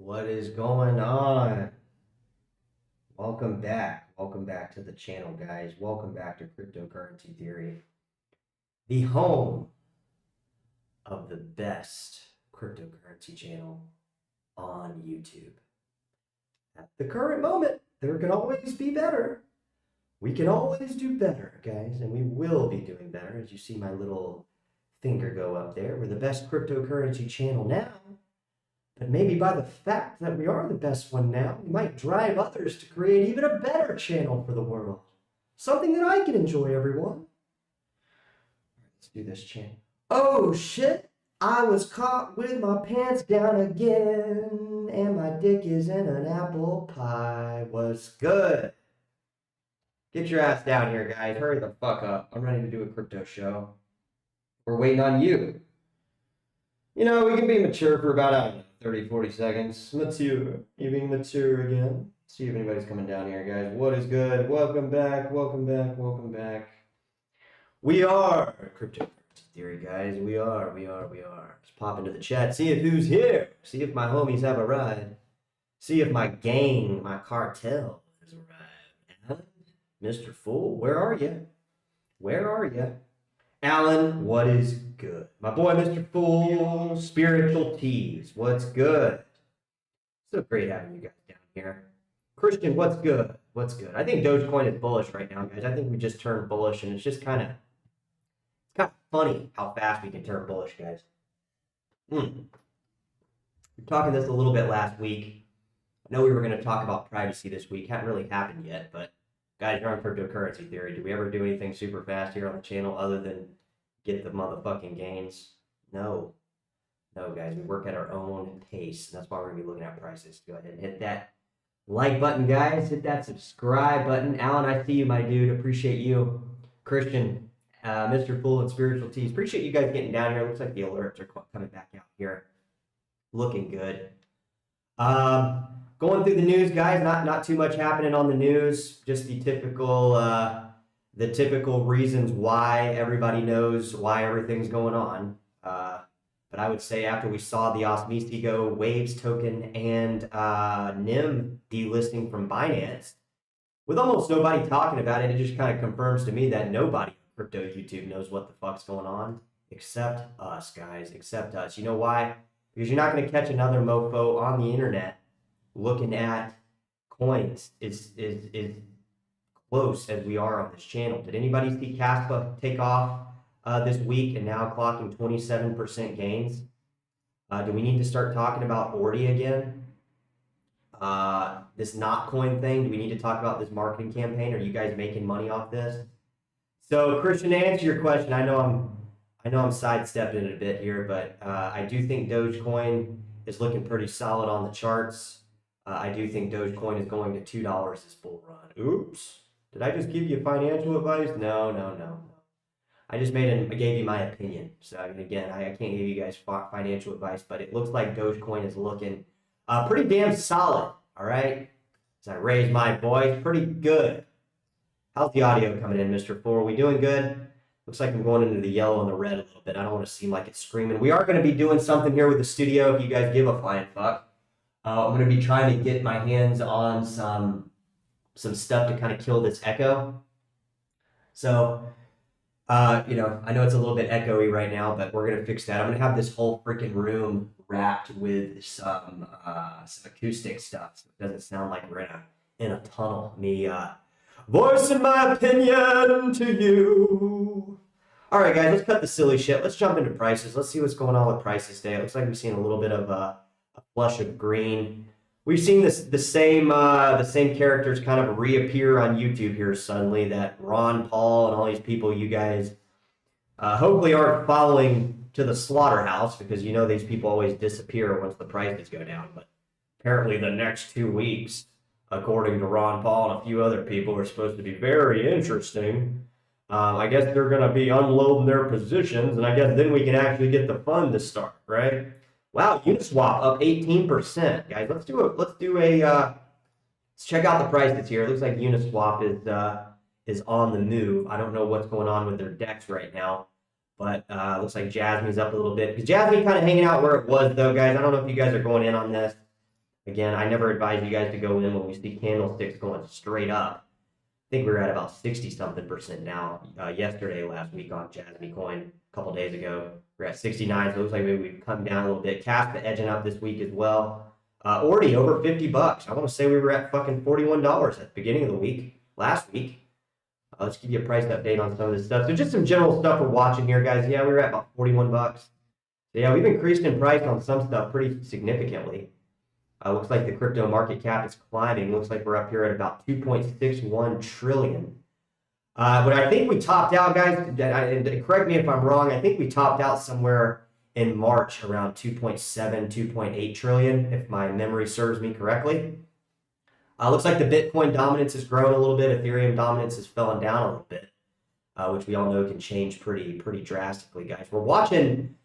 What is going on? Welcome back. Welcome back to the channel, guys. Welcome back to Cryptocurrency Theory, the home of the best cryptocurrency channel on YouTube. At the current moment, there can always be better. We can always do better, guys, and we will be doing better. As you see my little finger go up there, we're the best cryptocurrency channel now. But maybe by the fact that we are the best one now, we might drive others to create even a better channel for the world. Something that I can enjoy, everyone. Let's do this channel. Oh shit! I was caught with my pants down again, and my dick is in an apple pie. What's good? Get your ass down here, guys. Hurry the fuck up. I'm ready to do a crypto show. We're waiting on you. You know, we can be mature for about, I don't know, 30, 40 seconds. Mature. You being mature again. See if anybody's coming down here, guys. What is good? Welcome back. Welcome back. Welcome back. We are Cryptocurrency Theory, guys. We are. Just pop into the chat. See if who's here. See if my homies have arrived. See if my gang, my cartel has arrived. Mr. Fool, where are you? Where are you? Alan, what is good? My boy, Mr. Fool, Spiritual Tees, what's good? So great having you guys down here. Christian, what's good? What's good? I think Dogecoin is bullish right now, guys. I think we just turned bullish, and it's just kind of funny how fast we can turn bullish, guys. We were talking this a little bit last week. I know we were going to talk about privacy this week. Hadn't really happened yet, but guys, you're on Cryptocurrency Theory. Do we ever do anything super fast here on the channel other than get the motherfucking gains? No. No, guys, we work at our own pace. That's why we're going to be looking at prices. Go ahead and hit that like button, guys. Hit that subscribe button. Alan, I see you, my dude. Appreciate you. Christian, Mr. Fool, and Spiritual Tees. Appreciate you guys getting down here. Looks like the alerts are coming back out here. Looking good. Going through the news, guys, not too much happening on the news. Just the typical reasons why everybody knows why everything's going on. But I would say after we saw the Osmisigo Waves token and NIM delisting from Binance, with almost nobody talking about it, it just kind of confirms to me that nobody on crypto YouTube knows what the fuck's going on except us, guys, except us. You know why? Because you're not going to catch another mofo on the internet looking at coins is close as we are on this channel. Did anybody see Caspa take off this week and now clocking 27% gains? Do we need to start talking about Ordi again? This not coin thing, do we need to talk about this marketing campaign? Are you guys making money off this? So Christian, to answer your question, I know I'm sidestepping it a bit here, but I do think Dogecoin is looking pretty solid on the charts. I do think Dogecoin is going to $2 this bull run. Oops. Did I just give you financial advice? No. I just gave you my opinion. So again, I can't give you guys financial advice, but it looks like Dogecoin is looking pretty damn solid. All right. As I raise my voice, pretty good. How's the audio coming in, Mr. Four? Are we doing good? Looks like I'm going into the yellow and the red a little bit. I don't want to seem like it's screaming. We are going to be doing something here with the studio if you guys give a flying fuck. I'm going to be trying to get my hands on some stuff to kind of kill this echo. So, I know it's a little bit echoey right now, but we're going to fix that. I'm going to have this whole freaking room wrapped with some acoustic stuff, so it doesn't sound like we're in a tunnel. Me voicing my opinion to you. All right, guys, let's cut the silly shit. Let's jump into prices. Let's see what's going on with prices today. It looks like we've seen a little bit of a flush of green. We've seen the same characters kind of reappear on YouTube here suddenly. That Ron Paul and all these people you guys hopefully aren't following to the slaughterhouse, because you know these people always disappear once the prices go down. But apparently the next 2 weeks, according to Ron Paul and a few other people, are supposed to be very interesting. I guess they're going to be unloading their positions, and I guess then we can actually get the fun to start, right? Wow, Uniswap up 18%, guys. Let's check out the prices here. It looks like Uniswap is on the move. I don't know what's going on with their DEX right now, but looks like Jasmine's up a little bit. Because Jasmine kind of hanging out where it was, though, guys. I don't know if you guys are going in on this. Again, I never advise you guys to go in when we see candlesticks going straight up. I think we were at about 60-something% now. Yesterday, last week on Jasmine Coin, a couple days ago, we're at 69. So it looks like maybe we've come down a little bit. Caspa edging up this week as well. Ordy over $50. I want to say we were at fucking $41 at the beginning of the week, last week. Let's give you a price update on some of this stuff. So just some general stuff we're watching here, guys. Yeah, we were at about $41. So yeah, we've increased in price on some stuff pretty significantly. Looks like the crypto market cap is climbing. Looks like we're up here at about 2.61 trillion. But I think we topped out, guys, and correct me if I'm wrong, I think we topped out somewhere in March around 2.7, 2.8 trillion, if my memory serves me correctly. Looks like the Bitcoin dominance has grown a little bit. Ethereum dominance has fallen down a little bit, which we all know can change pretty drastically, guys. We're watching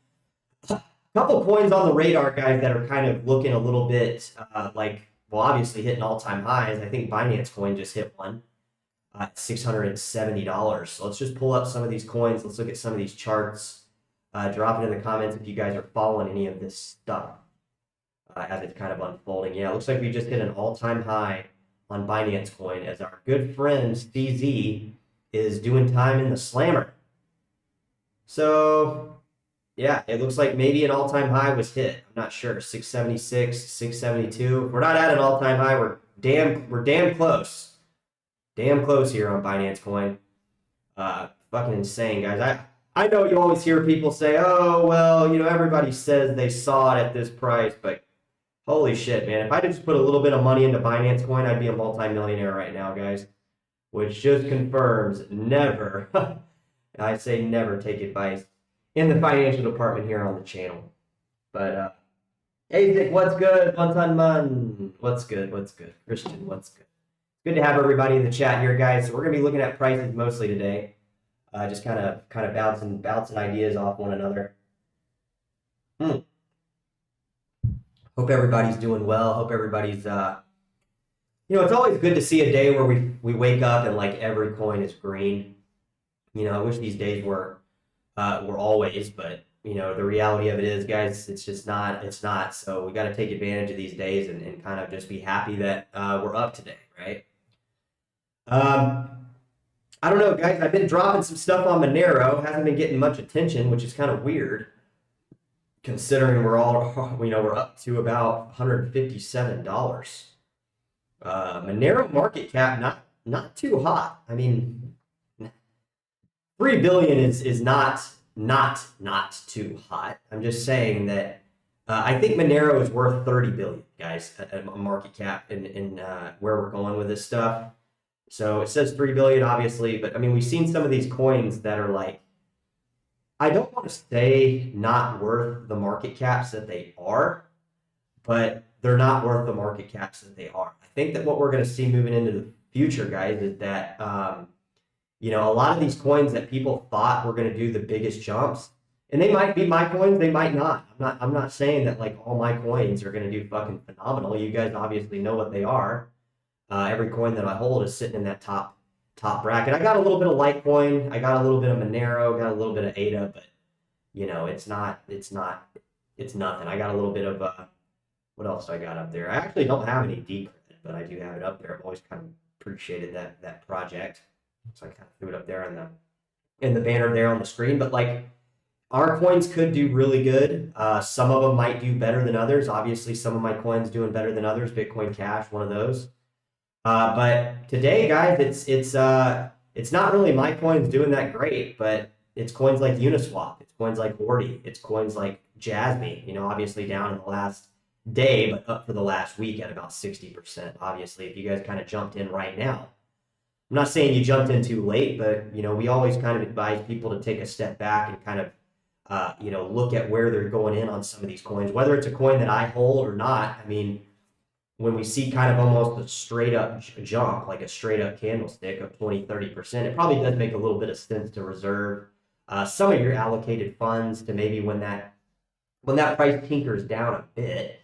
a couple coins on the radar, guys, that are kind of looking a little bit obviously hitting all-time highs. I think Binance Coin just hit one at $670. So let's just pull up some of these coins. Let's look at some of these charts. Drop it in the comments if you guys are following any of this stuff as it's kind of unfolding. Yeah, it looks like we just hit an all-time high on Binance Coin as our good friend CZ is doing time in the slammer. So yeah, it looks like maybe an all-time high was hit. I'm not sure. 676, 672. If we're not at an all-time high, we're damn close. Damn close here on Binance Coin. Fucking insane, guys. I know you always hear people say, oh, well, everybody says they saw it at this price, but holy shit, man. If I just put a little bit of money into Binance Coin, I'd be a multimillionaire right now, guys. Which just confirms never, I say never take advice in the financial department here on the channel. But, hey, Dick, what's good? Man. What's good? Christian, what's good? Good to have everybody in the chat here, guys. So we're going to be looking at prices mostly today. Just kind of bouncing ideas off one another. Hope everybody's doing well. Hope everybody's, it's always good to see a day where we wake up and like every coin is green. I wish these days were always, but the reality of it is, guys, it's not. So we got to take advantage of these days and kind of just be happy that we're up today, right? I don't know, guys. I've been dropping some stuff on Monero. Hasn't been getting much attention, which is kind of weird, considering we're up to about $157. Monero market cap not too hot. I mean, 3 billion is not too hot. I'm just saying that I think Monero is worth 30 billion, guys, a market cap in where we're going with this stuff. So it says 3 billion, obviously, but I mean, we've seen some of these coins that are like, I don't want to say not worth the market caps that they are, but they're not worth the market caps that they are. I think that what we're going to see moving into the future, guys, is that, a lot of these coins that people thought were going to do the biggest jumps, and they might be my coins, they might not. I'm not saying that like all my coins are going to do fucking phenomenal. You guys obviously know what they are. Every coin that I hold is sitting in that top bracket. I got a little bit of Litecoin. I got a little bit of Monero. Got a little bit of ADA, but it's nothing. I got a little bit of what else do I got up there? I actually don't have any Decred, but I do have it up there. I've always kind of appreciated that project, so I kind of threw it up there in the banner there on the screen. But like, our coins could do really good. Some of them might do better than others. Obviously, some of my coins doing better than others. Bitcoin Cash, one of those. But today, guys, it's not really my coins doing that great, but it's coins like Uniswap, it's coins like Ordy, it's coins like Jasmine, obviously down in the last day, but up for the last week at about 60%. Obviously, if you guys kind of jumped in right now, I'm not saying you jumped in too late, but, we always kind of advise people to take a step back and kind of, look at where they're going in on some of these coins, whether it's a coin that I hold or not. I mean, when we see kind of almost a straight up jump, like a straight up candlestick of 20-30%, it probably does make a little bit of sense to reserve some of your allocated funds to maybe when that price tinkers down a bit.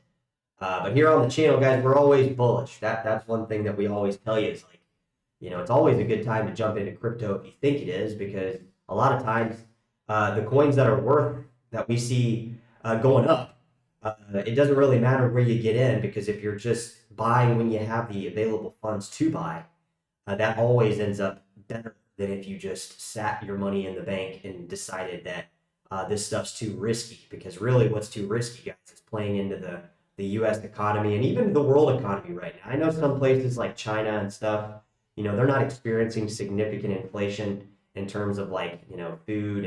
But here on the channel, guys, we're always bullish. That's one thing that we always tell you is like, it's always a good time to jump into crypto if you think it is, because a lot of times the coins that are worth that we see going up it doesn't really matter where you get in, because if you're just buying when you have the available funds to buy, that always ends up better than if you just sat your money in the bank and decided that this stuff's too risky. Because really, what's too risky, guys, is playing into the U.S. economy and even the world economy right now. I know some places like China and stuff, they're not experiencing significant inflation in terms of like, food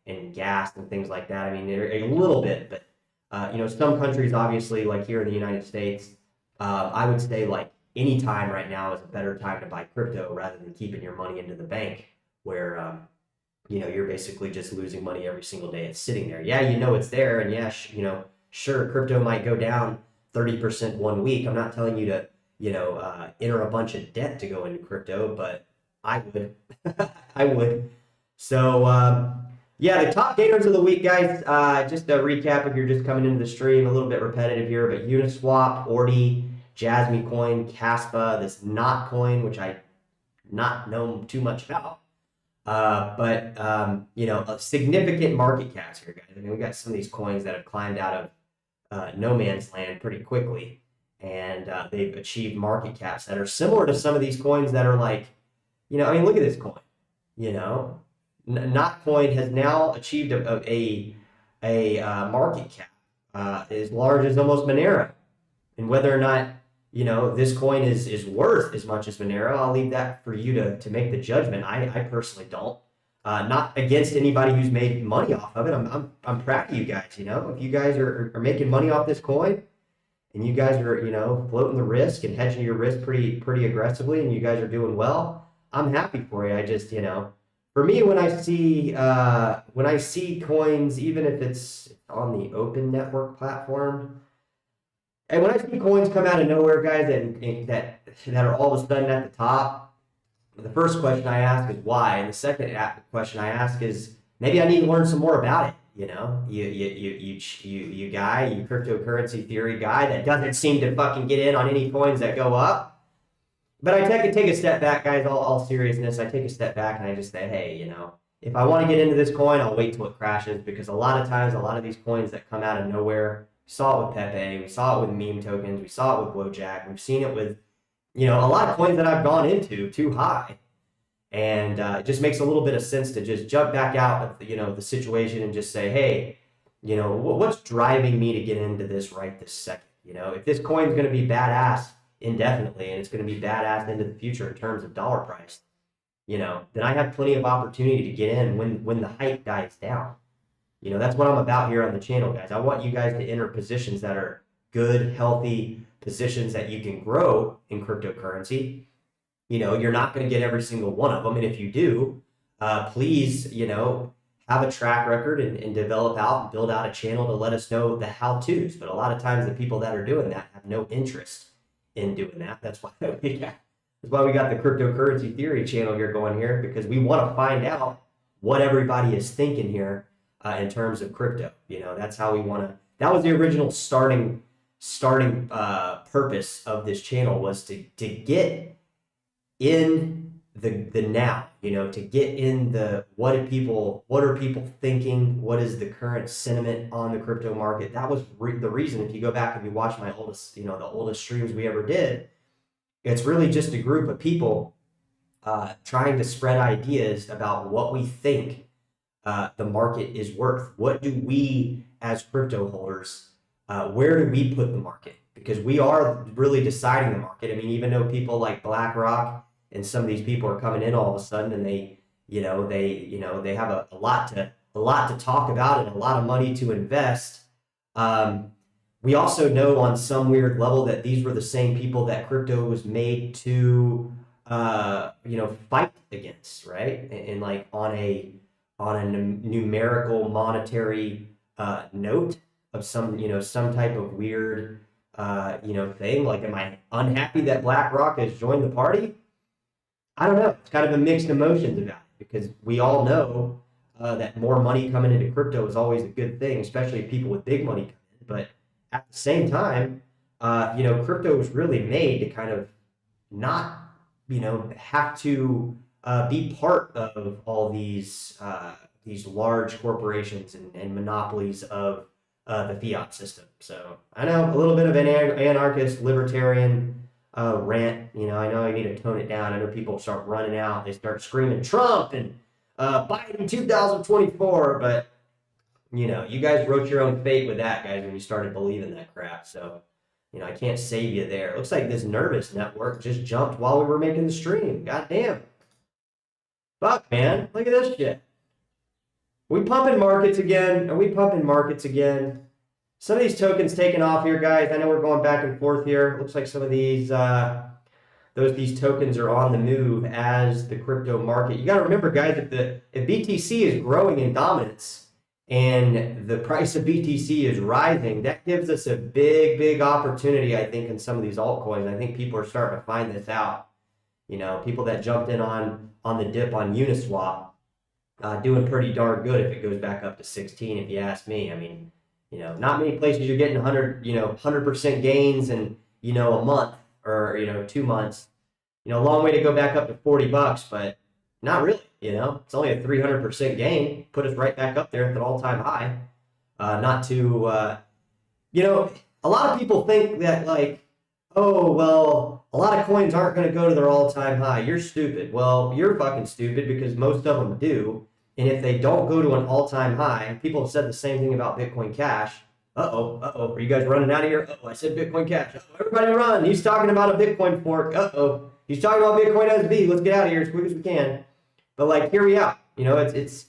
and gas and things like that. I mean, they're a little bit, but some countries, obviously, like here in the United States, I would say like any time right now is a better time to buy crypto rather than keeping your money into the bank, where you're basically just losing money every single day it's sitting there. Yeah, it's there, and yeah, sure, crypto might go down 30% one week. I'm not telling you to enter a bunch of debt to go into crypto, but I would. I would. So yeah, the top gainers of the week, guys. Just a recap if you're just coming into the stream, a little bit repetitive here, but Uniswap, Ordi, Jasmy Coin, Caspa, this Not Coin, which I not know too much about. But a significant market caps here, guys. I mean, we got some of these coins that have climbed out of no man's land pretty quickly, and they've achieved market caps that are similar to some of these coins that are like, I mean, look at this coin. Not Coin has now achieved a market cap as large as almost Monero, and whether or not this coin is worth as much as Monero, I'll leave that for you to make the judgment. I personally don't. Not against anybody who's made money off of it. I'm proud of you guys. If you guys are making money off this coin, and you guys are floating the risk and hedging your risk pretty aggressively, and you guys are doing well, I'm happy for you. I just for me, when I see coins, even if it's on the open network platform. And when I see coins come out of nowhere, guys, that are all of a sudden at the top, the first question I ask is why, and the second question I ask is maybe I need to learn some more about it. You cryptocurrency theory guy that doesn't seem to fucking get in on any coins that go up. But I take a step back, guys. All seriousness, I take a step back and I just say, hey, if I want to get into this coin, I'll wait till it crashes, because a lot of times, a lot of these coins that come out of nowhere. We saw it with Pepe. We saw it with meme tokens. We saw it with Wojak. We've seen it with, a lot of coins that I've gone into too high. And it just makes a little bit of sense to just jump back out of, the situation and just say, hey, what's driving me to get into this right this second? If this coin's going to be badass indefinitely, and it's going to be badass into the future in terms of dollar price, then I have plenty of opportunity to get in when the hype dies down. That's what I'm about here on the channel, guys. I want you guys to enter positions that are good, healthy positions that you can grow in cryptocurrency. You're not going to get every single one of them. And if you do, please, have a track record and develop out and build out a channel to let us know the how-tos. But a lot of times the people that are doing that have no interest in doing that. That's why we got the cryptocurrency theory channel here going here, because we want to find out what everybody is thinking here. In terms of crypto, that's how we want to. That was the original starting purpose of this channel, was to get in the now, to get in the what are people thinking, what is the current sentiment on the crypto market. That was the reason. If you go back and you watch my oldest, the oldest streams we ever did, it's really just a group of people trying to spread ideas about what we think the market is worth. What do we as crypto holders, where do we put the market? Because we are really deciding the market. I mean, even though people like BlackRock and some of these people are coming in all of a sudden, and they have a lot to talk about and a lot of money to invest. We also know on some weird level that these were the same people that crypto was made to fight against, right? And like on a numerical monetary note of some type of weird thing. Like, am I unhappy that BlackRock has joined the party? I don't know. It's kind of a mixed emotions about it, because we all know that more money coming into crypto is always a good thing, especially if people with big money come in. But at the same time, crypto was really made to kind of not have to be part of all these large corporations and monopolies of the fiat system. So I know a little bit of an anarchist libertarian rant. You know, I know I need to tone it down. I know people start running out. They start screaming Trump and Biden 2024. But, you know, you guys wrote your own fate with that, guys, when you started believing that crap. So, you know, I can't save you there. It looks like this nervous network just jumped while we were making the stream. God damn. Fuck, man. Look at this shit. We pumping markets again? Are we pumping markets again? Some of these tokens taking off here, guys. I know we're going back and forth here. It looks like some of these these tokens are on the move as the crypto market. You got to remember, guys, if BTC is growing in dominance and the price of BTC is rising, that gives us a big opportunity, I think, in some of these altcoins. I think people are starting to find this out. You know, people that jumped in on the dip on Uniswap, doing pretty darn good if it goes back up to 16, if you ask me. I mean, you know, not many places you're getting 100% gains in, you know, a month or, you know, 2 months. You know, a long way to go back up to $40, but not really, you know. It's only a 300% gain. Put us right back up there at an all-time high. You know, a lot of people think that, like, oh, well, a lot of coins aren't going to go to their all-time high. You're stupid. Well, you're fucking stupid because most of them do. And if they don't go to an all-time high, people have said the same thing about Bitcoin Cash. Uh-oh, are you guys running out of here? Uh-oh, I said Bitcoin Cash. Uh-oh, everybody run. He's talking about a Bitcoin fork. Uh-oh, he's talking about Bitcoin SB. Let's get out of here as quick as we can. But, like, here we are. You know, it's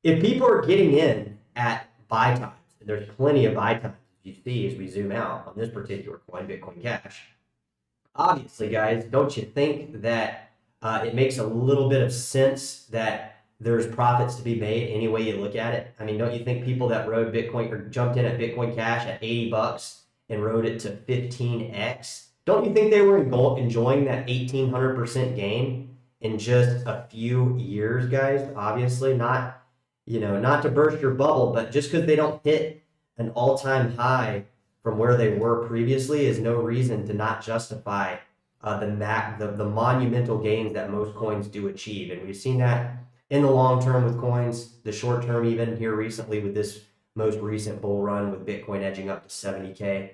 if people are getting in at buy times, and there's plenty of buy times, as you see as we zoom out on this particular coin, Bitcoin Cash. Obviously, guys, don't you think that it makes a little bit of sense that there's profits to be made any way you look at it? I mean, don't you think people that rode Bitcoin or jumped in at Bitcoin Cash at $80 and rode it to 15x, don't you think they were enjoying that 1,800% gain in just a few years, guys? Obviously, not, you know, not to burst your bubble, but just because they don't hit an all-time high from where they were previously is no reason to not justify the monumental gains that most coins do achieve. And we've seen that in the long term with coins, the short term even here recently with this most recent bull run with Bitcoin edging up to 70K.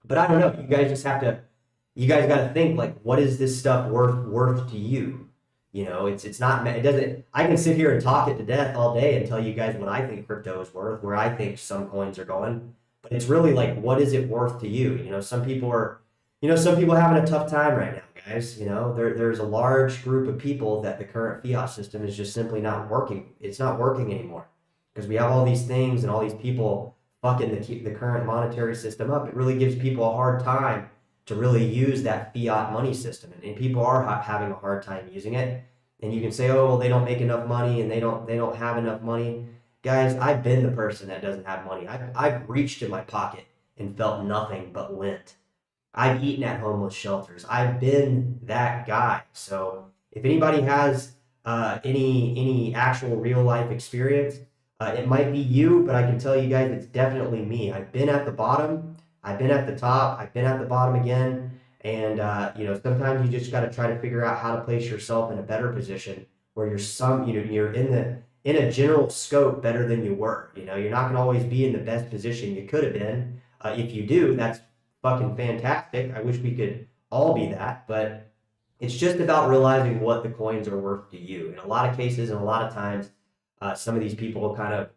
But I don't know, you guys got to think, like, what is this stuff worth to you? You know, it's not, it doesn't, I can sit here and talk it to death all day and tell you guys what I think crypto is worth, where I think some coins are going, but it's really like, what is it worth to you? You know, some people having a tough time right now, guys. You know, there's a large group of people that the current fiat system is just simply not working. It's not working anymore because we have all these things and all these people fucking the current monetary system up. It really gives people a hard time to really use that fiat money system, and people are having a hard time using it. And you can say, oh, well, they don't make enough money and they don't have enough money. Guys, I've been the person that doesn't have money. I've reached in my pocket and felt nothing but lint. I've eaten at homeless shelters. I've been that guy. So if anybody has any actual real life experience, it might be you, but I can tell you guys it's definitely me. I've been at the bottom. I've been at the top. I've been at the bottom again. And, you know, sometimes you just got to try to figure out how to place yourself in a better position where you're in a general scope better than you were. You know, you're not going to always be in the best position you could have been. If you do, that's fucking fantastic. I wish we could all be that, but it's just about realizing what the coins are worth to you. In a lot of cases and a lot of times, some of these people kind of,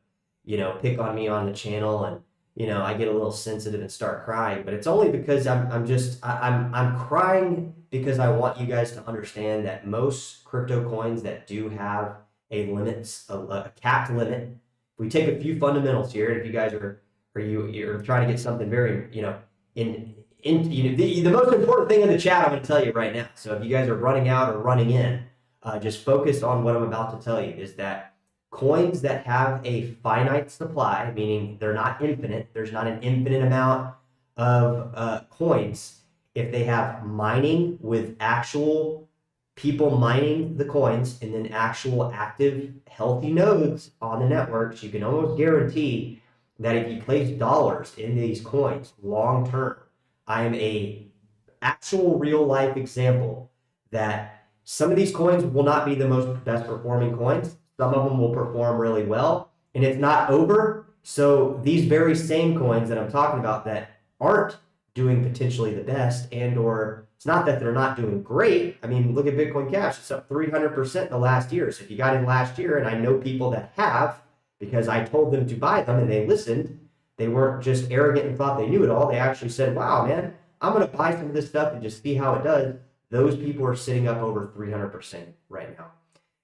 you know, pick on me on the channel, and, you know, I get a little sensitive and start crying, but it's only because I'm crying because I want you guys to understand that most crypto coins that do have a capped limit. If we take a few fundamentals here, and if you guys you're trying to get something very, you know, the most important thing in the chat I'm going to tell you right now. So if you guys are running out or running in, just focus on what I'm about to tell you, is that coins that have a finite supply, meaning they're not infinite, there's not an infinite amount of coins. If they have mining with actual people mining the coins and then actual active healthy nodes on the networks, you can almost guarantee that if you place dollars in these coins long term, I am a actual real life example that some of these coins will not be the most best performing coins. Some of them will perform really well, and it's not over So these very same coins that I'm talking about that aren't doing potentially the best, and or it's not that they're not doing great. I mean, look at Bitcoin Cash. It's up 300% in the last year. So if you got in last year, and I know people that have, because I told them to buy them and they listened, they weren't just arrogant and thought they knew it all. They actually said, wow, man, I'm going to buy some of this stuff and just see how it does. Those people are sitting up over 300% right now.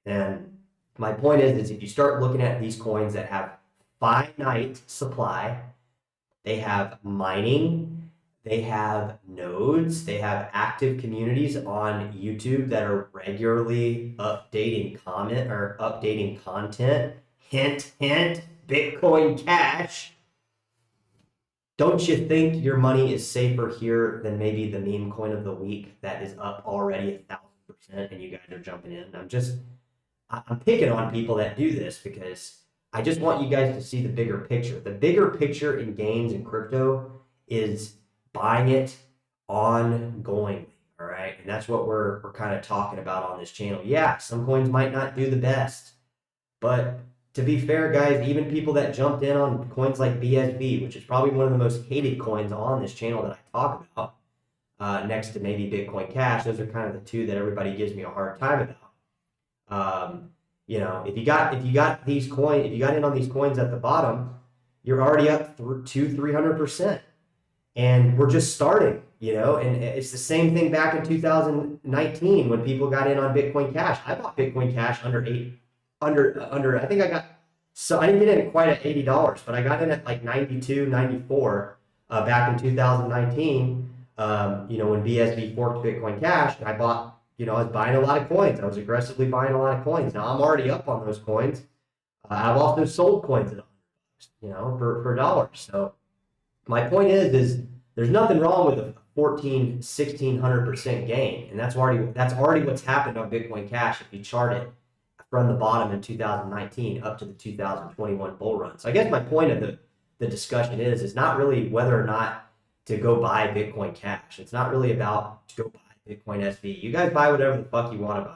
And my point is if you start looking at these coins that have finite supply, they have mining, they have nodes, they have active communities on YouTube that are regularly updating content. Hint, hint, Bitcoin Cash. Don't you think your money is safer here than maybe the meme coin of the week that is up already 1,000% and you guys are jumping in? I'm picking on people that do this because I just want you guys to see the bigger picture. The bigger picture in gains and crypto is buying it ongoingly, all right? And that's what we're kind of talking about on this channel. Yeah, some coins might not do the best, but to be fair, guys, even people that jumped in on coins like BSV, which is probably one of the most hated coins on this channel that I talk about, next to maybe Bitcoin Cash, those are kind of the two that everybody gives me a hard time about. If you got these coins, if you got in on these coins at the bottom, you're already up 300%, and we're just starting. And it's the same thing back in 2019 when people got in on Bitcoin Cash. I bought Bitcoin Cash under I think I didn't get in quite at $80, but I got in at like 92, 94 back in 2019. When BSV forked Bitcoin Cash, I bought. I was buying a lot of coins. I was aggressively buying a lot of coins. Now I'm already up on those coins. I've also sold coins at for dollars. So my point is there's nothing wrong with a 1,600% gain, and that's already what's happened on Bitcoin Cash if you chart it from the bottom in 2019 up to the 2021 bull run. So I guess my point of the discussion is not really whether or not to go buy Bitcoin Cash. It's not really about to go buy Bitcoin SV. You guys buy whatever the fuck you want to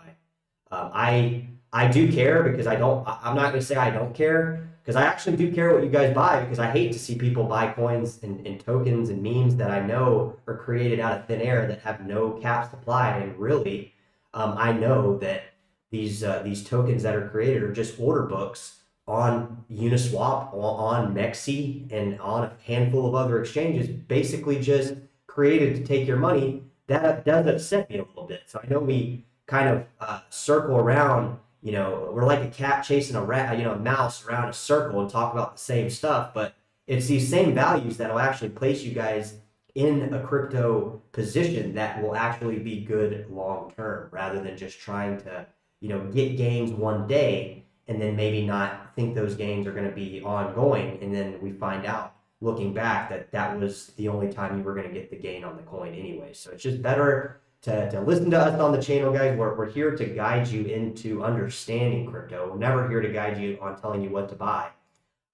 buy. I do care because I'm not going to say I don't care, because I actually do care what you guys buy, because I hate to see people buy coins and tokens and memes that I know are created out of thin air that have no cap supply. And really, I know that these tokens that are created are just order books on Uniswap, on Mexi, and on a handful of other exchanges, basically just created to take your money. That does upset me a little bit. So I know we kind of circle around, we're like a cat chasing a rat, a mouse around a circle and talk about the same stuff, but it's these same values that will actually place you guys in a crypto position that will actually be good long term, rather than just trying to, get gains one day and then maybe not think those gains are going to be ongoing. And then we find out, looking back, that was the only time you were going to get the gain on the coin anyway. So it's just better to listen to us on the channel, guys. We're here to guide you into understanding crypto. We're never here to guide you on telling you what to buy,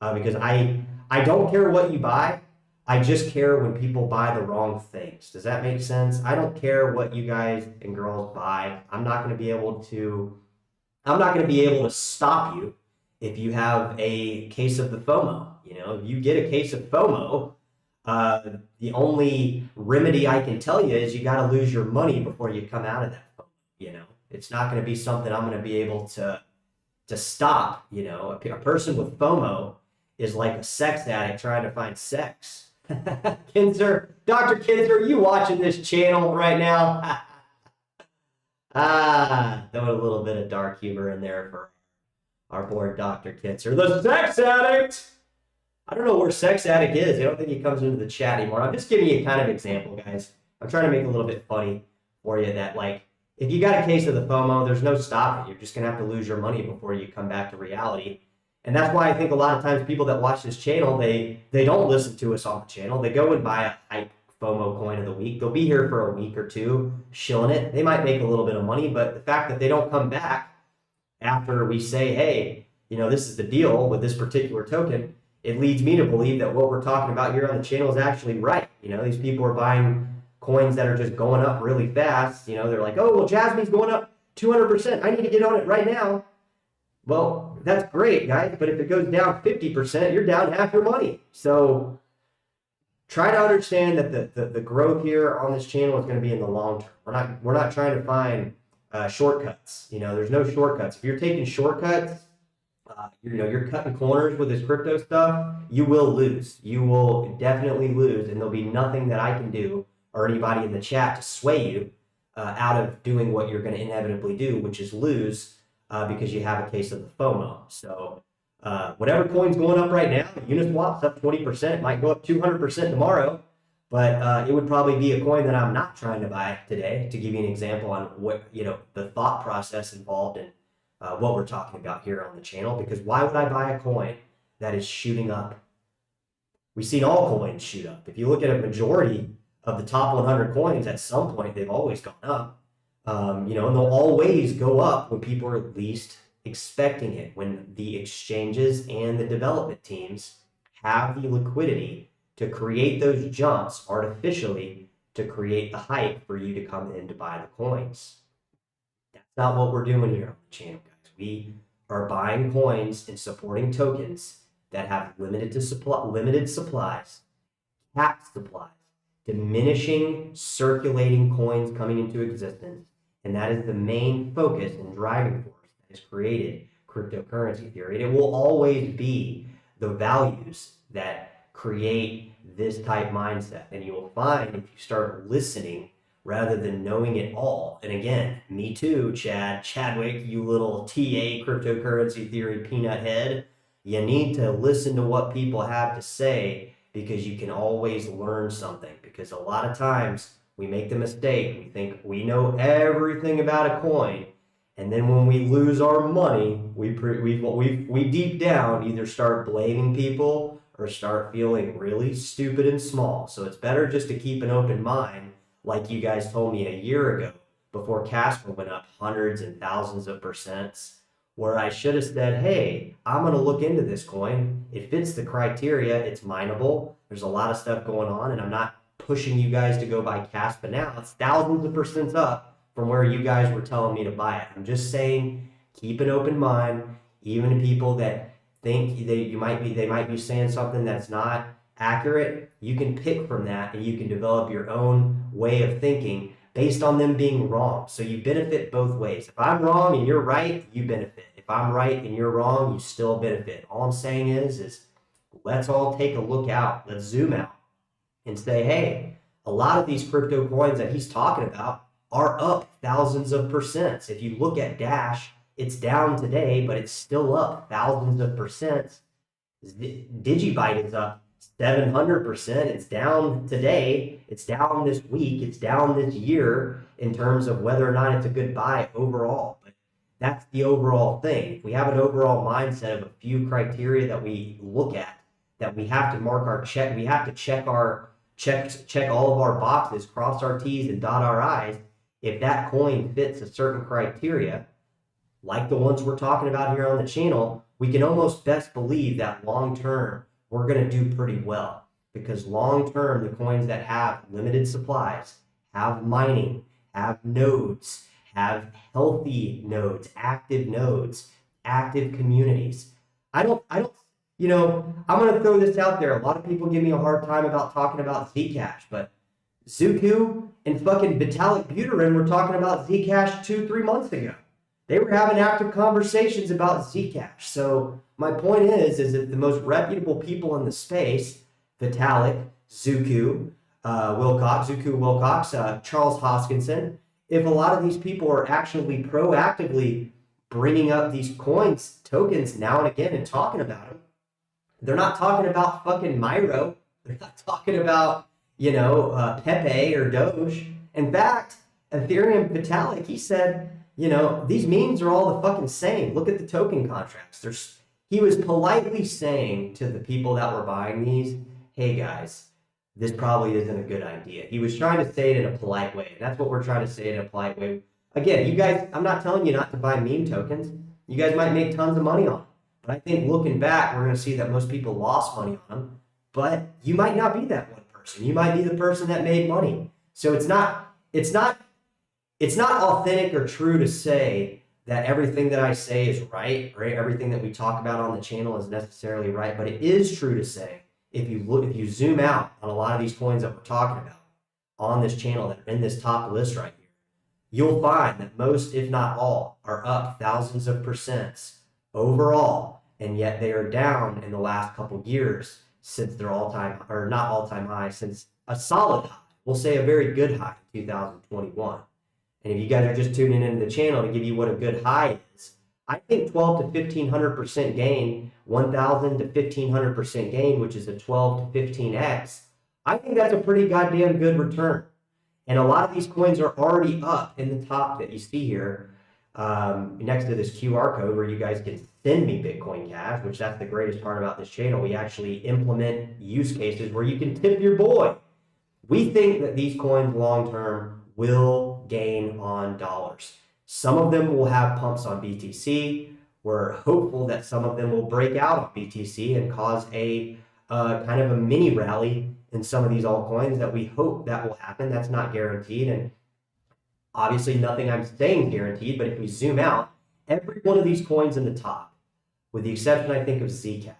because I don't care what you buy. I just care when people buy the wrong things. Does that make sense? I don't care what you guys and girls buy. I'm not going to be able to stop you if you have a case of the FOMO. If you get a case of FOMO, the only remedy I can tell you is you got to lose your money before you come out of that FOMO. It's not going to be something I'm going to be able to stop. A person with FOMO is like a sex addict trying to find sex. Kinzer, Dr. Kinzer, are you watching this channel right now? Throwing a little bit of dark humor in there for our boy Dr. Kinzer, the sex addict. I don't know where sex addict is. I don't think he comes into the chat anymore. I'm just giving you a kind of example, guys. I'm trying to make it a little bit funny for you that, like, if you got a case of the FOMO, there's no stopping. You're just going to have to lose your money before you come back to reality. And that's why I think a lot of times people that watch this channel, they don't listen to us on the channel. They go and buy a hype FOMO coin of the week. They'll be here for a week or two, shilling it. They might make a little bit of money, but the fact that they don't come back after we say, hey, this is the deal with this particular token, it leads me to believe that what we're talking about here on the channel is actually right. These people are buying coins that are just going up really fast. They're like, oh, well, Jasmine's going up 200%. I need to get on it right now. Well, that's great, guys. But if it goes down 50%, you're down half your money. So try to understand that the growth here on this channel is going to be in the long term. We're not trying to find shortcuts. There's no shortcuts. If you're taking shortcuts, you're cutting corners with this crypto stuff, you will lose. You will definitely lose, and there'll be nothing that I can do or anybody in the chat to sway you out of doing what you're going to inevitably do, which is lose because you have a case of the FOMO. So whatever coin's going up right now, Uniswap's up 20%. It might go up 200% tomorrow, but it would probably be a coin that I'm not trying to buy today, to give you an example on what, the thought process involved in what we're talking about here on the channel. Because why would I buy a coin that is shooting up? We've seen all coins shoot up. If you look at a majority of the top 100 coins, at some point they've always gone up. And they'll always go up when people are least expecting it, when the exchanges and the development teams have the liquidity to create those jumps artificially to create the hype for you to come in to buy the coins. That's not what we're doing here on the channel, guys. We are buying coins and supporting tokens that have limited supplies, capped supplies, diminishing circulating coins coming into existence. And that is the main focus and driving force that has created cryptocurrency theory. And it will always be the values that create this type mindset. And you will find, if you start listening rather than knowing it all, and again, me too, Chadwick, you little TA cryptocurrency theory peanut head, you need to listen to what people have to say, because you can always learn something. Because a lot of times we make the mistake, we think we know everything about a coin, and then when we lose our money, we deep down either start blaming people or start feeling really stupid and small. So it's better just to keep an open mind, like you guys told me a year ago, before Casper went up hundreds and thousands of percents, where I should have said, hey, I'm going to look into this coin. It fits the criteria. It's mineable. There's a lot of stuff going on, and I'm not pushing you guys to go buy Casper now. It's thousands of percents up from where you guys were telling me to buy it. I'm just saying, keep an open mind, even to people that think they might be saying something that's not accurate. You can pick from that, and you can develop your own way of thinking based on them being wrong. So you benefit both ways. If I'm wrong and you're right, you benefit. If I'm right and you're wrong, you still benefit. All I'm saying is let's all take a look out. Let's zoom out and say, hey, a lot of these crypto coins that he's talking about are up thousands of percents. If you look at Dash, it's down today, but it's still up thousands of percents. Digibyte is up 700%. It's down today. It's down this week. It's down this year in terms of whether or not it's a good buy overall. But that's the overall thing. If we have an overall mindset of a few criteria that we look at, that we have to mark our check, we have to check all of our boxes, cross our T's and dot our I's. If that coin fits a certain criteria, like the ones we're talking about here on the channel, we can almost best believe that long term we're going to do pretty well, because long term the coins that have limited supplies, have mining, have nodes, have healthy nodes, active communities. I'm going to throw this out there. A lot of people give me a hard time about talking about Zcash, but Zuku and fucking Vitalik Buterin were talking about Zcash 2-3 months ago. They were having active conversations about Zcash. So my point is that the most reputable people in the space, Vitalik, Zuku Wilcox, Charles Hoskinson, if a lot of these people are actually proactively bringing up these tokens now and again and talking about them, they're not talking about fucking Myro. They're not talking about, Pepe or Doge. In fact, Ethereum Vitalik, he said, these memes are all the fucking same. Look at the token contracts. He was politely saying to the people that were buying these, hey guys, this probably isn't a good idea. He was trying to say it in a polite way. And that's what we're trying to say in a polite way. Again, you guys, I'm not telling you not to buy meme tokens. You guys might make tons of money on them. But I think looking back, we're going to see that most people lost money on them. But you might not be that one person. You might be the person that made money. So it's not authentic or true to say that everything that I say is right, right? Everything that we talk about on the channel is necessarily right, but it is true to say if you zoom out on a lot of these coins that we're talking about on this channel that are in this top list right here, you'll find that most, if not all, are up thousands of percents overall, and yet they are down in the last couple years since their all-time, or not all-time high, since a solid high. We'll say a very good high in 2021. And if you guys are just tuning into the channel to give you what a good high is, I think 12 to 1500% gain, 1000 to 1500% gain, which is a 12 to 15x, I think that's a pretty goddamn good return. And a lot of these coins are already up in the top that you see here, next to this QR code where you guys can send me Bitcoin Cash, which that's the greatest part about this channel. We actually implement use cases where you can tip your boy. We think that these coins long-term will gain on dollars. Some of them will have pumps on BTC. We're hopeful that some of them will break out on BTC and cause a kind of a mini rally in some of these altcoins that we hope that will happen. That's not guaranteed. And obviously nothing I'm saying is guaranteed, but if we zoom out, every one of these coins in the top, with the exception, I think, of Zcash,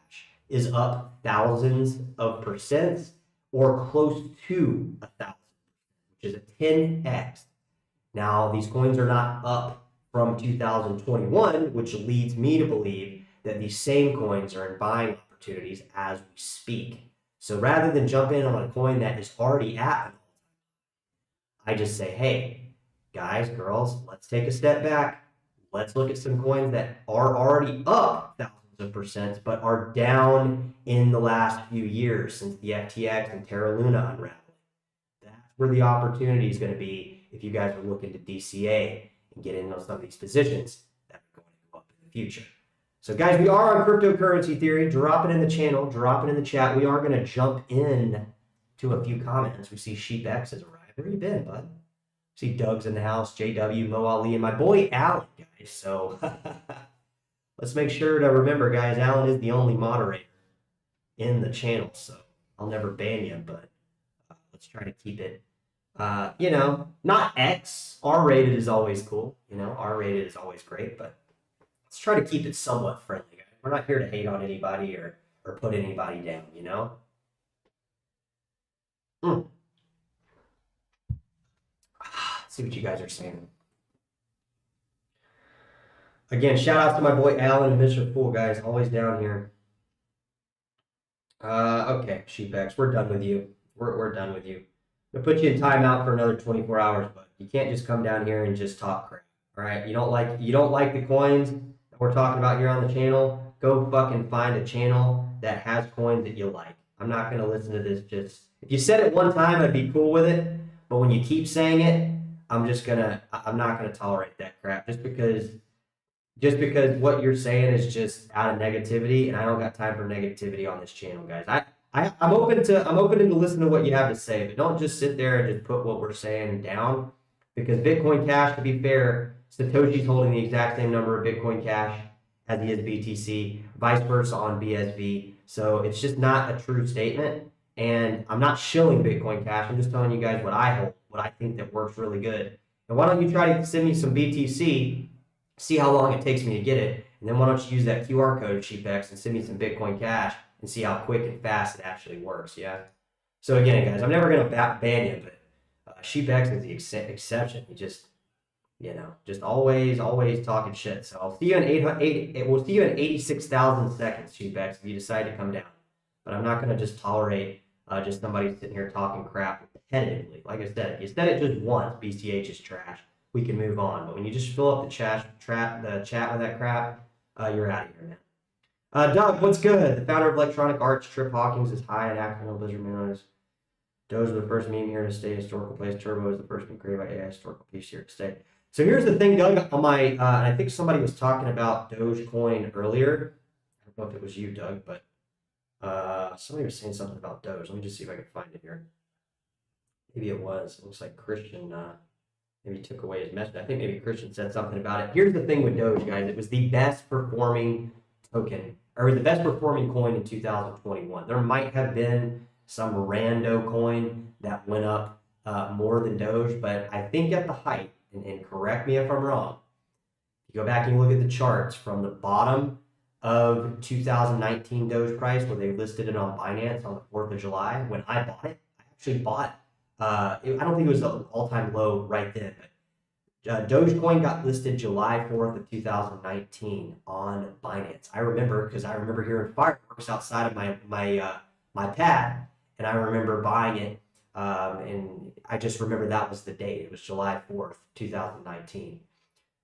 is up thousands of percent or close to 1,000, which is a 10x. Now, these coins are not up from 2021, which leads me to believe that these same coins are in buying opportunities as we speak. So rather than jump in on a coin that is already at, I just say, hey, guys, girls, let's take a step back. Let's look at some coins that are already up thousands of percent, but are down in the last few years since the FTX and Terra Luna unraveled. That's where the opportunity is going to be if you guys are looking to DCA and get into some of these positions that are going to go up in the future. So guys, we are on cryptocurrency theory. Drop it in the channel, drop it in the chat. We are going to jump in to a few comments. We see SheepX has arrived. Where you been, bud? See Doug's in the house, JW, Mo Ali, and my boy Alan, guys. So let's make sure to remember, guys, Alan is the only moderator in the channel. So I'll never ban you, but let's try to keep it, not X. R-rated is always cool. R-rated is always great, but let's try to keep it somewhat friendly, guys. We're not here to hate on anybody or put anybody down, See what you guys are saying. Again, shout out to my boy Alan and Mr. Fool, guys. Always down here. Okay, SheepX, we're done with you. We're done with you. We'll put you in timeout for another 24 hours, but you can't just come down here and just talk crap. All right? You don't like the coins that we're talking about here on the channel? Go fucking find a channel that has coins that you like. I'm not gonna listen to this. Just if you said it one time, I'd be cool with it. But when you keep saying it, I'm not gonna tolerate that crap just because what you're saying is just out of negativity, and I don't got time for negativity on this channel, guys. I'm open to listen to what you have to say, but don't just sit there and just put what we're saying down, because Bitcoin Cash, to be fair, Satoshi's holding the exact same number of Bitcoin Cash as he is BTC, vice versa on BSV. So it's just not a true statement. And I'm not shilling Bitcoin Cash. I'm just telling you guys what I hold, what I think that works really good. And why don't you try to send me some BTC, see how long it takes me to get it, and then why don't you use that QR code, SheepX, and send me some Bitcoin Cash and see how quick and fast it actually works, yeah? So again, guys, I'm never going to ban you, but SheepX is the exception. He just, just always talking shit. So I'll see you in we'll see you in 86,000 seconds, SheepX, if you decide to come down. But I'm not going to just tolerate just somebody sitting here talking crap repetitively. Like I said, if you said it just once, BCH is trash, we can move on. But when you just fill up the chat with that crap, you're out of here, man. Doug, what's good? The founder of Electronic Arts, Trip Hawkins, is high and active on Blizzard Minnows. Doge was the first meme here to stay. Historical place. Turbo is the first meme created by AI. Historical piece here to stay. So here's the thing, Doug. On my, I think somebody was talking about Dogecoin earlier. I don't know if it was you, Doug, but somebody was saying something about Doge. Let me just see if I can find it here. Maybe it was. It looks like Christian maybe took away his message. I think maybe Christian said something about it. Here's the thing with Doge, guys. It was the best performing token, or the best performing coin in 2021. There might have been some rando coin that went up more than Doge, but I think at the height, and correct me if I'm wrong, You go back and you look at the charts from the bottom of 2019 Doge price, where they listed it on Binance on the 4th of July. When I bought it, I actually bought, I don't think it was the all-time low right then, but Dogecoin got listed July 4th of 2019 on Binance. I remember because I remember hearing fireworks outside of my pad, and I remember buying it. And I just remember that was the date. It was July 4th, 2019.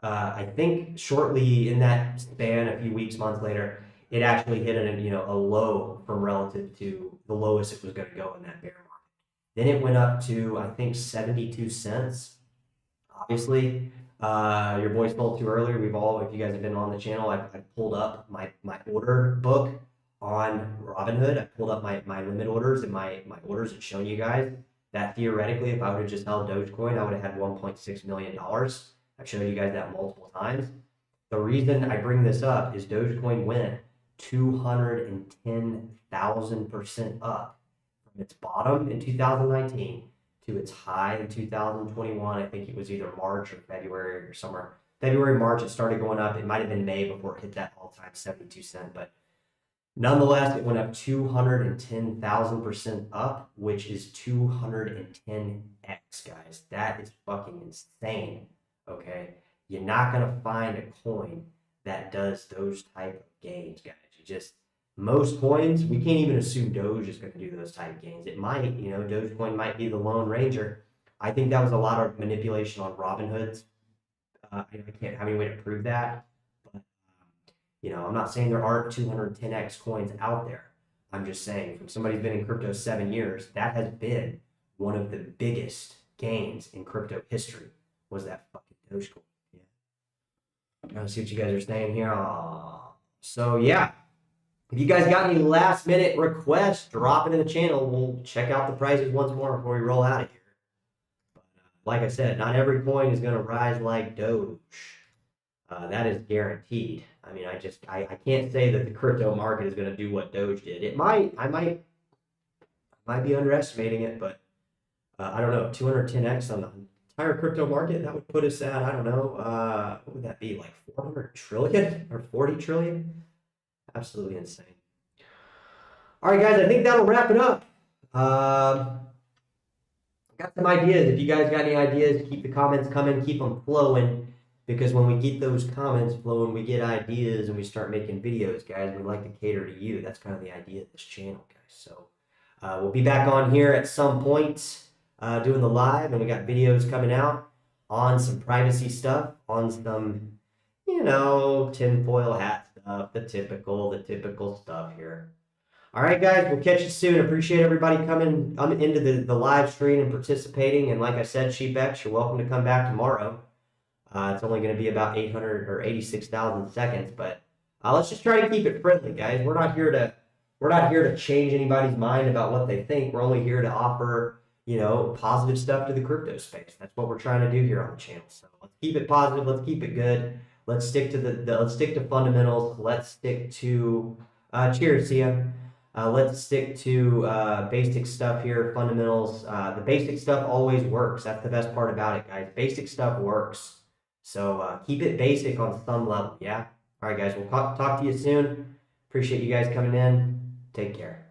I think shortly in that span, a few weeks, months later, it actually hit a low from relative to the lowest it was going to go in that bear market. Then it went up to, I think, 72 cents. Obviously, your boy spoke to earlier. If you guys have been on the channel, I pulled up my order book on Robinhood. I pulled up my limit orders and my orders and shown you guys that theoretically, if I would have just held Dogecoin, I would have had $1.6 million. I've showed you guys that multiple times. The reason I bring this up is Dogecoin went 210,000% up from its bottom in 2019 to its high in 2021. I think it was either March or February or somewhere. February, March, it started going up. It might have been May before it hit that all-time 72 cent, but nonetheless, it went up 210,000% up, which is 210x, guys. That is fucking insane. Okay, you're not gonna find a coin that does those type of gains, guys. Most coins, we can't even assume Doge is going to do those type of gains. It might, Dogecoin might be the lone ranger. I think that was a lot of manipulation on Robinhood's. I can't have any way to prove that, but I'm not saying there aren't 210x coins out there. I'm just saying, from somebody who's been in crypto 7 years, that has been one of the biggest gains in crypto history. Was that fucking Dogecoin? Yeah. Let's see what you guys are saying here. So yeah. If you guys got any last minute requests, drop it in the channel. We'll check out the prices once more before we roll out of here. But, like I said, not every coin is going to rise like Doge. That is guaranteed. I mean, I can't say that the crypto market is going to do what Doge did. I might be underestimating it, but I don't know. 210x on the entire crypto market, that would put us at, I don't know, what would that be, like 400 trillion or 40 trillion? Absolutely insane. All right, guys, I think that'll wrap it up. Got some ideas. If you guys got any ideas, keep the comments coming, keep them flowing, because when we get those comments flowing, we get ideas and we start making videos, guys. We like to cater to you. That's kind of the idea of this channel, guys. So we'll be back on here at some point doing the live, and we got videos coming out on some privacy stuff, on some, tinfoil hat stuff, the typical stuff here. All right, guys, we'll catch you soon. Appreciate everybody coming into the live stream and participating. And like I said, SheepX, you're welcome to come back tomorrow. It's only going to be about 800 or 86,000 seconds, but let's just try to keep it friendly, guys. We're not here to change anybody's mind about what they think. We're only here to offer, positive stuff to the crypto space. That's what we're trying to do here on the channel. So let's keep it positive. Let's keep it good. Let's stick to let's stick to fundamentals. Let's stick to cheers, Sia. Let's stick to basic stuff here, fundamentals. The basic stuff always works. That's the best part about it, guys. Basic stuff works. So keep it basic on some level, yeah? All right, guys, we'll talk to you soon. Appreciate you guys coming in. Take care.